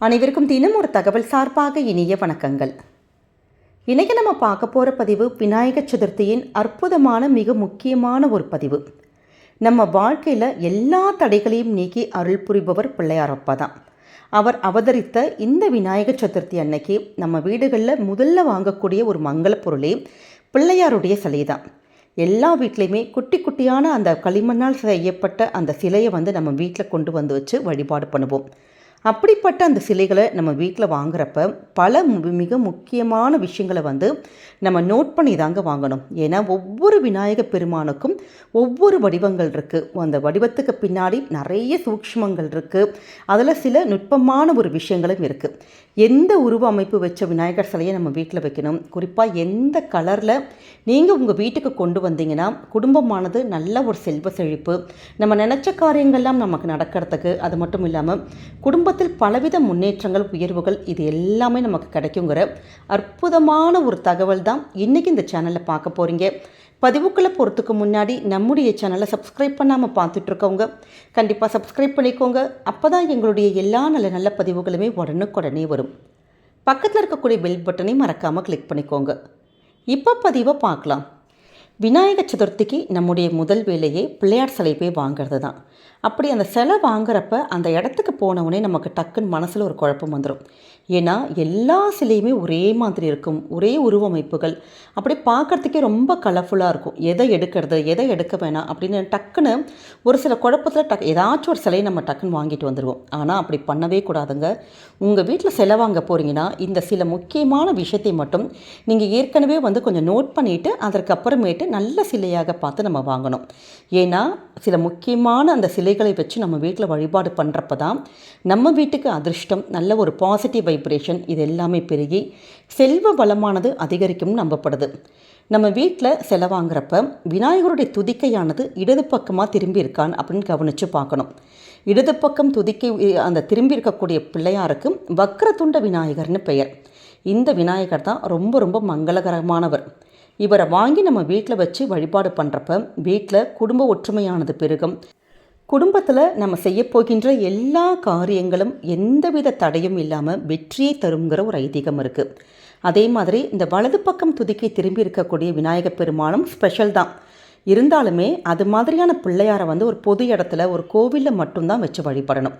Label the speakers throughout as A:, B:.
A: அனைவருக்கும் தினம் ஒரு தகவல் சார்பாக இனிய வணக்கங்கள். இன்றைக்கி நம்ம பார்க்க போகிற பதிவு விநாயகர் சதுர்த்தியின் அற்புதமான மிக முக்கியமான ஒரு பதிவு. நம்ம வாழ்க்கையில் எல்லா தடைகளையும் நீக்கி அருள் புரிபவர் பிள்ளையாரப்பா தான். அவர் அவதரித்த இந்த விநாயகர் சதுர்த்தி அன்னைக்கு நம்ம வீடுகளில் முதல்ல வாங்கக்கூடிய ஒரு மங்கள பொருளே பிள்ளையாருடைய சிலை தான். எல்லா வீட்லேயுமே குட்டி குட்டியான அந்த களிமண்ணால் செய்யப்பட்ட அந்த சிலையை நம்ம வீட்டில் கொண்டு வந்து வச்சு வழிபாடு பண்ணுவோம். அப்படிப்பட்ட அந்த சிலைகளை நம்ம வீட்டில் வாங்குறப்ப பல மிக முக்கியமான விஷயங்களை நம்ம நோட் பண்ணி தாங்க வாங்கணும். ஏன்னா ஒவ்வொரு விநாயகர் பெருமானுக்கும் ஒவ்வொரு வடிவங்கள் இருக்குது. அந்த வடிவத்துக்கு பின்னாடி நிறைய சூக்ஷ்மங்கள் இருக்குது. அதில் சில நுட்பமான ஒரு விஷயங்களும் இருக்குது. எந்த உருவ அமைப்பு வச்ச விநாயகர் சிலையை நம்ம வீட்டில் வைக்கணும், குறிப்பாக எந்த கலரில் நீங்கள் உங்கள் வீட்டுக்கு கொண்டு வந்தீங்கன்னா குடும்பமானது நல்ல ஒரு செல்வ செழிப்பு, நம்ம நினச்ச காரியங்கள்லாம் நமக்கு நடக்கிறதுக்கு, அது மட்டும் இல்லாமல் குடும்பத்தில் பலவித முன்னேற்றங்கள் உயர்வுகள் இது எல்லாமே நமக்கு கிடைக்குங்கிற அற்புதமான ஒரு தகவல் தான் இன்றைக்கி இந்த சேனலில் பார்க்க போகிறீங்க. பதிவுக்குள்ளே போகிறதுக்கு முன்னாடி நம்முடைய சேனலை சப்ஸ்கிரைப் பண்ணாமல் பார்த்துட்ருக்கவங்க கண்டிப்பாக சப்ஸ்கிரைப் பண்ணிக்கோங்க. அப்போ தான் எங்களுடைய எல்லா நல்ல நல்ல பதிவுகளுமே உடனுக்குடனே வரும். பக்கத்தில் இருக்கக்கூடிய பெல் பட்டனை மறக்காமல் கிளிக் பண்ணிக்கோங்க. இப்போ பதிவை பார்க்கலாம். விநாயகர் சதுர்த்திக்கு நம்முடைய முதல் வேலையே பிள்ளையார் சிலை போய் வாங்கிறது தான். அப்படி அந்த சிலை வாங்குறப்ப அந்த இடத்துக்கு போனவுடனே நமக்கு டக்குன்னு மனசில் ஒரு குழப்பம் வந்துடும். ஏன்னா எல்லா சிலையுமே ஒரே மாதிரி இருக்கும், ஒரே உருவமைப்புகள், அப்படி பார்க்குறதுக்கே ரொம்ப கலர்ஃபுல்லாக இருக்கும். எதை எடுக்கிறது எதை எடுக்க வேணாம் அப்படின்னு டக்குன்னு ஒரு சில குழப்பத்தில் ஏதாச்சும் ஒரு சிலையை நம்ம டக்குன்னு வாங்கிட்டு வந்துடுவோம். ஆனால் அப்படி பண்ணவே கூடாதுங்க. உங்கள் வீட்டில் சிலை வாங்க போகிறீங்கன்னா இந்த சில முக்கியமான விஷயத்தை மட்டும் நீங்கள் ஏற்கனவே கொஞ்சம் நோட் பண்ணிவிட்டு அதற்கப்புறமேட்டு நல்ல சிலையாக பார்த்து நம்ம வாங்கணும். ஏன்னா சில முக்கியமான அந்த சிலைகளை வச்சு நம்ம வீட்டில் வழிபாடு பண்ணுறப்ப தான் நம்ம வீட்டுக்கு அதிர்ஷ்டம், நல்ல ஒரு பாசிட்டிவ் வைப்ரேஷன் இது எல்லாமே பெருகி செல்வ வளமானது அதிகரிக்கும்னு நம்பப்படுது. நம்ம வீட்டில் சிலை வாங்குறப்ப விநாயகருடைய துதிக்கையானது இடது பக்கமாக திரும்பி இருக்கான்னு அப்படின்னு கவனித்து பார்க்கணும். இடது பக்கம் துதிக்கை அந்த திரும்பி இருக்கக்கூடிய பிள்ளையாருக்கு வக்ரதுண்ட விநாயகர்னு பெயர். இந்த விநாயகர் தான் ரொம்ப ரொம்ப மங்களகரமானவர். இவரை வாங்கி நம்ம வீட்டில் வச்சு வழிபாடு பண்ணுறப்ப வீட்டில் குடும்ப ஒற்றுமையானது பெருகும். குடும்பத்தில் நம்ம செய்யப்போகின்ற எல்லா காரியங்களும் எந்தவித தடையும் இல்லாமல் வெற்றியை தருங்கிற ஒரு ஐதீகம் இருக்குது. அதே மாதிரி இந்த வலது பக்கம் துதிக்கை திரும்பி இருக்கக்கூடிய விநாயகர் பெருமானும் ஸ்பெஷல் தான். இருந்தாலுமே அது மாதிரியான பிள்ளையாரை ஒரு பொது இடத்துல ஒரு கோவிலில் மட்டும்தான் வச்சு வழிபடணும்.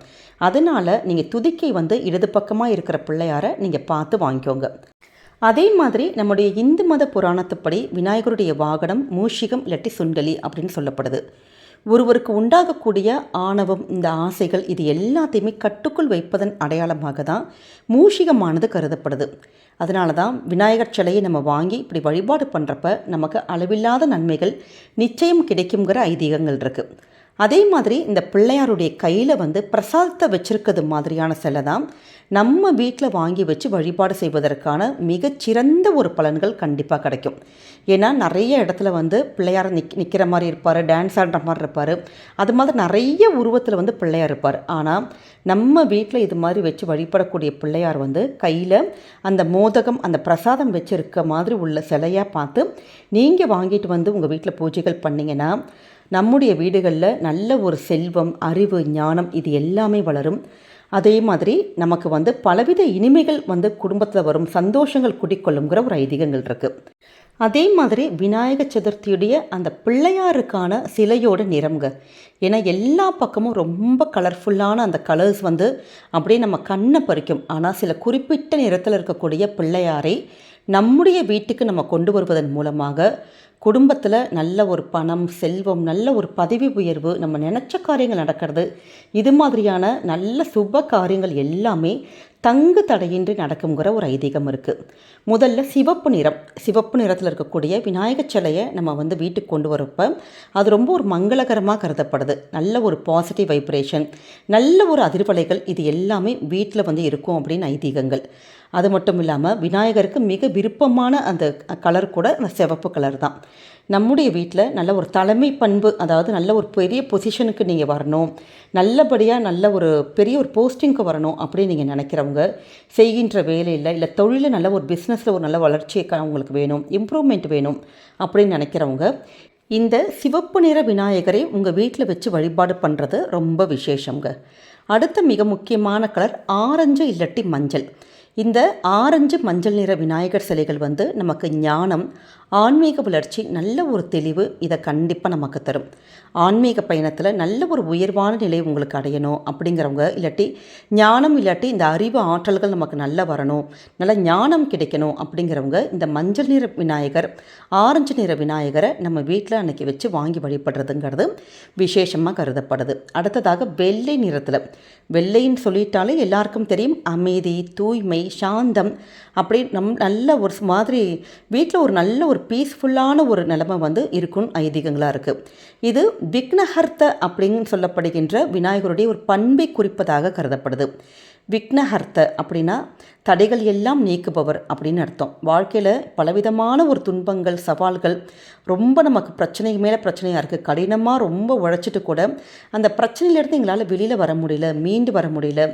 A: அதனால் நீங்கள் துதிக்கை இடது பக்கமாக இருக்கிற பிள்ளையாரை நீங்கள் பார்த்து வாங்கிக்கோங்க. அதே மாதிரி நம்முடைய இந்து மத புராணத்துப்படி விநாயகருடைய வாகனம் மூஷிகம் இல்லாட்டி சுண்டலி அப்படின்னு சொல்லப்படுது. ஒருவருக்கு உண்டாகக்கூடிய ஆணவம், இந்த ஆசைகள் இது எல்லாத்தையுமே கட்டுக்குள் வைப்பதன் அடையாளமாக தான் மூஷிகமானது கருதப்படுது. அதனால தான் விநாயகர் சிலையை நம்ம வாங்கி இப்படி வழிபாடு பண்ணுறப்ப நமக்கு அளவில்லாத நன்மைகள் நிச்சயம் கிடைக்குங்கிற ஐதீகங்கள் இருக்குது. அதே மாதிரி இந்த பிள்ளையாருடைய கையில் பிரசாதத்தை வச்சுருக்கிறது மாதிரியான சிலை தான் நம்ம வீட்டில் வாங்கி வச்சு வழிபாடு செய்வதற்கான மிகச்சிறந்த ஒரு பலன்கள் கண்டிப்பாக கிடைக்கும். ஏன்னா நிறைய இடத்துல பிள்ளையார் நிற்கிற மாதிரி இருப்பார், டான்ஸ் ஆடுற மாதிரி இருப்பார், அது மாதிரி நிறைய உருவத்தில் பிள்ளையார் இருப்பார். ஆனால் நம்ம வீட்டில் இது மாதிரி வச்சு வழிபடக்கூடிய பிள்ளையார் கையில் அந்த மோதகம் அந்த பிரசாதம் வச்சுருக்க மாதிரி உள்ள சிலையாக பார்த்து நீங்கள் வாங்கிட்டு உங்கள் வீட்டில் பூஜைகள் பண்ணிங்கன்னா நம்முடைய வீடுகளில் நல்ல ஒரு செல்வம், அறிவு, ஞானம் இது எல்லாமே வளரும். அதே மாதிரி நமக்கு பலவித இனிமைகள் குடும்பத்தில் வரும், சந்தோஷங்கள் குடிக்கொள்ளுங்கிற ஒரு ஐதீகங்கள் இருக்குது. அதே மாதிரி விநாயகர் சதுர்த்தியுடைய அந்த பிள்ளையாருக்கான சிலையோட நிறம்ங்க. ஏன்னா எல்லா பக்கமும் ரொம்ப கலர்ஃபுல்லான அந்த கலர்ஸ் அப்படியே நம்ம கண்ணை பறிக்கும். ஆனால் சில குறிப்பிட்ட நிறத்தில் இருக்கக்கூடிய பிள்ளையாரை நம்முடைய வீட்டுக்கு நம்ம கொண்டு வருவதன் மூலமாக குடும்பத்தில் நல்ல ஒரு பணம், செல்வம், நல்ல ஒரு பதவி உயர்வு, நம்ம நினச்ச காரியங்கள் நடக்கிறது, இது மாதிரியான நல்ல சுப காரியங்கள் எல்லாமே தங்கு தடையின்றி நடக்குங்கிற ஒரு ஐதீகம் இருக்குது. முதல்ல சிவப்பு நிறத்தில் இருக்கக்கூடிய விநாயகர் சிலையை நம்ம வீட்டுக்கு கொண்டு வரப்போ அது ரொம்ப ஒரு மங்களகரமாக கருதப்படுது. நல்ல ஒரு பாசிட்டிவ் வைப்ரேஷன், நல்ல ஒரு அதிர்வலைகள் இது எல்லாமே வீட்டில் இருக்கும் அப்படின்னு ஐதீகங்கள். அது மட்டும் இல்லாமல் விநாயகருக்கு மிக விருப்பமான அந்த கலர் கூட அந்த சிவப்பு கலர் தான். நம்முடைய வீட்டில் நல்ல ஒரு தலைமை பண்பு, அதாவது நல்ல ஒரு பெரிய பொசிஷனுக்கு நீங்கள் வரணும், நல்லபடியாக நல்ல ஒரு பெரிய ஒரு போஸ்டிங்க்கு வரணும் அப்படின்னு நீங்கள் நினைக்கிறவங்க, செய்கின்ற வேலையில் இல்லை தொழிலில் நல்ல ஒரு பிஸ்னஸில் ஒரு நல்ல வளர்ச்சியை உங்களுக்கு வேணும், இம்ப்ரூவ்மெண்ட் வேணும் அப்படின்னு நினைக்கிறவங்க இந்த சிவப்பு நிற விநாயகரை உங்கள் வீட்டில் வச்சு வழிபாடு பண்ணுறது ரொம்ப விசேஷங்க. அடுத்த மிக முக்கியமான கலர் ஆரஞ்சு இல்லாட்டி மஞ்சள். இந்த ஆரஞ்சு மஞ்சள் நிற விநாயகர் சிலைகள் வந்து நமக்கு ஞானம், ஆன்மீக வளர்ச்சி, நல்ல ஒரு தெளிவு இதை கண்டிப்பாக நமக்கு தரும். ஆன்மீக பயணத்தில் நல்ல ஒரு உயர்வான நிலை உங்களுக்கு அடையணும் அப்படிங்கிறவங்க, இல்லாட்டி ஞானம் இல்லாட்டி இந்த அறிவு ஆற்றல்கள் நமக்கு நல்லா வரணும், நல்ல ஞானம் கிடைக்கணும் அப்படிங்கிறவங்க இந்த மஞ்சள் நிற விநாயகர், ஆரஞ்சு நிற விநாயகரை நம்ம வீட்டில் அன்றைக்கி வச்சு வாங்கி வழிபடுறதுங்கிறது விசேஷமாக கருதப்படுது. அடுத்ததாக வெள்ளை நிறத்தில், வெள்ளைன்னு சொல்லிட்டாலே எல்லாருக்கும் தெரியும், அமைதி, தூய்மை, சாந்தம், அப்படி நல்ல ஒரு மாதிரி வீட்டில் ஒரு நல்ல ஒரு பீஸ்ஃபுல்லான ஒரு நிலைமை வந்து இருக்குன்னு ஐதீகங்களாக இருக்குது. இது விக்னஹர்த்த அப்படின்னு சொல்லப்படுகின்ற விநாயகருடைய ஒரு பண்பை குறிப்பதாக கருதப்படுது. விக்னஹர்த்த அப்படின்னா தடைகள் எல்லாம் நீக்குபவர் அப்படின்னு அர்த்தம். வாழ்க்கையில் பலவிதமான ஒரு துன்பங்கள், சவால்கள், ரொம்ப நமக்கு பிரச்சனை மேலே பிரச்சனையாக இருக்குது. கடினமாக ரொம்ப உழைச்சிட்டு கூட அந்த பிரச்சனையிலேருந்து எங்களால் வெளியில் வர முடியல, மீண்டு வர முடியல,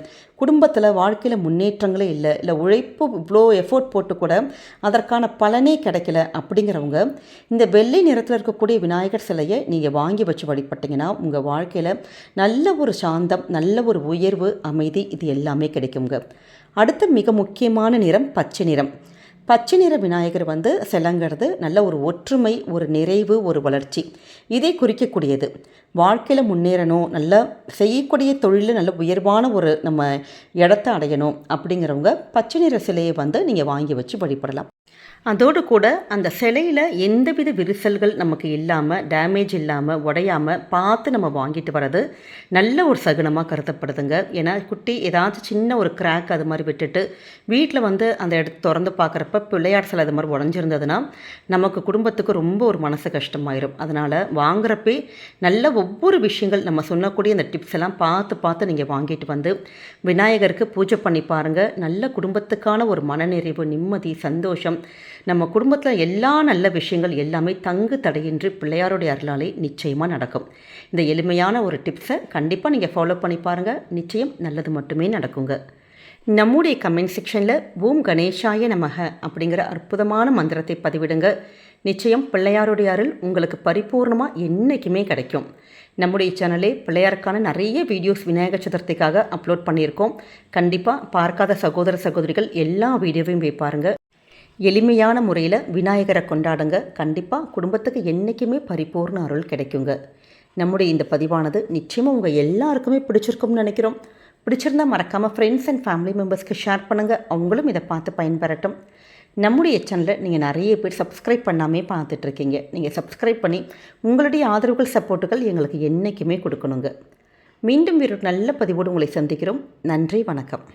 A: குடும்பத்தில் வாழ்க்கையில் முன்னேற்றங்களே இல்லை உழைப்பு இவ்வளோ எஃபோர்ட் போட்டு கூட அதற்கான பலனே கிடைக்கல அப்படிங்கிறவங்க இந்த வெள்ளை நிறத்தில் இருக்கக்கூடிய விநாயகர் சிலையை நீங்கள் வாங்கி வச்சு வழிபட்டிங்கன்னா உங்கள் வாழ்க்கையில் நல்ல ஒரு சாந்தம், நல்ல ஒரு உயர்வு, அமைதி இது எல்லாமே கிடைக்குங்க. அடுத்த மிக முக்கியமான நிறம் பச்சை நிறம். பச்சை நிற விநாயகர் வந்து சிலைங்கிறது நல்ல ஒரு ஒற்றுமை, ஒரு நிறைவு, ஒரு வளர்ச்சி இதை குறிக்கக்கூடியது. வாழ்க்கையில் முன்னேறணும், நல்லா செய்யக்கூடிய தொழிலில் நல்ல உயர்வான ஒரு நம்ம இடத்த அடையணும் அப்படிங்கிறவங்க பச்சை நிற சிலையை வந்து நீங்கள் வாங்கி வச்சு வழிபடலாம். அதோடு கூட அந்த சிலையில் எந்தவித விரிசல்கள் நமக்கு இல்லாமல், டேமேஜ் இல்லாமல், உடையாமல் பார்த்து நம்ம வாங்கிட்டு வர்றது நல்ல ஒரு சகுனமாக கருதப்படுதுங்க. ஏன்னா குட்டி ஏதாச்சும் சின்ன ஒரு கிராக் அது மாதிரி விட்டுட்டு வீட்டில் வந்து அந்த இடத்த திறந்து பார்க்குறப்ப பிள்ளையார் சிலை அது மாதிரி உடஞ்சிருந்ததுன்னா நமக்கு குடும்பத்துக்கு ரொம்ப ஒரு மனசு கஷ்டமாயிரும். அதனால் வாங்குறப்பே நல்ல ஒவ்வொரு விஷயங்கள் நம்ம சொன்னக்கூடிய அந்த டிப்ஸ் எல்லாம் பார்த்து நீங்கள் வாங்கிட்டு வந்து விநாயகருக்கு பூஜை பண்ணி பாருங்கள். நல்ல குடும்பத்துக்கான ஒரு மனநிறைவு, நிம்மதி, சந்தோஷம், நம்ம குடும்பத்தில் எல்லா நல்ல விஷயங்கள் எல்லாமே தங்கு தடையின்றி பிள்ளையாருடைய அருளாலே நிச்சயமாக நடக்கும். இந்த எளிமையான ஒரு டிப்ஸை கண்டிப்பாக நீங்கள் ஃபாலோ பண்ணி பாருங்கள். நிச்சயம் நல்லது மட்டுமே நடக்குங்க. நம்முடைய கமெண்ட் செக்ஷனில் ஓம் கணேஷாய நமக அப்படிங்கிற அற்புதமான மந்திரத்தை பதிவிடுங்க. நிச்சயம் பிள்ளையாருடைய அருள் உங்களுக்கு பரிபூர்ணமாக என்றைக்குமே கிடைக்கும். நம்முடைய சேனலே பிள்ளையாருக்கான நிறைய வீடியோஸ் விநாயகர் சதுர்த்திக்காக அப்லோட் பண்ணியிருக்கோம். கண்டிப்பாக பார்க்காத சகோதர சகோதரிகள் எல்லா வீடியோவையும் போய் பாருங்கள். எளிமையான முறையில் விநாயகரை கொண்டாடுங்க. கண்டிப்பாக குடும்பத்துக்கு என்றைக்குமே பரிபூர்ண அருள் கிடைக்குங்க. நம்முடைய இந்த பதிவானது நிச்சயமாக உங்கள் எல்லாருக்குமே பிடிச்சிருக்கும்னு நினைக்கிறோம். பிடிச்சிருந்தால் மறக்காமல் ஃப்ரெண்ட்ஸ் அண்ட் ஃபேமிலி மெம்பர்ஸ்க்கு ஷேர் பண்ணுங்கள். அவங்களும் இதை பார்த்து பயன்பெறட்டும். நம்முடைய சேனலில் நீங்கள் நிறைய பேர் சப்ஸ்கிரைப் பண்ணாமே பார்த்துட்ருக்கீங்க. நீங்கள் சப்ஸ்கிரைப் பண்ணி உங்களுடைய ஆதரவுகள், சப்போர்ட்டுகள் எங்களுக்கு என்றைக்குமே கொடுக்கணுங்க. மீண்டும் வேறு நல்ல பதிவோடு உங்களை சந்திக்கிறோம். நன்றி, வணக்கம்.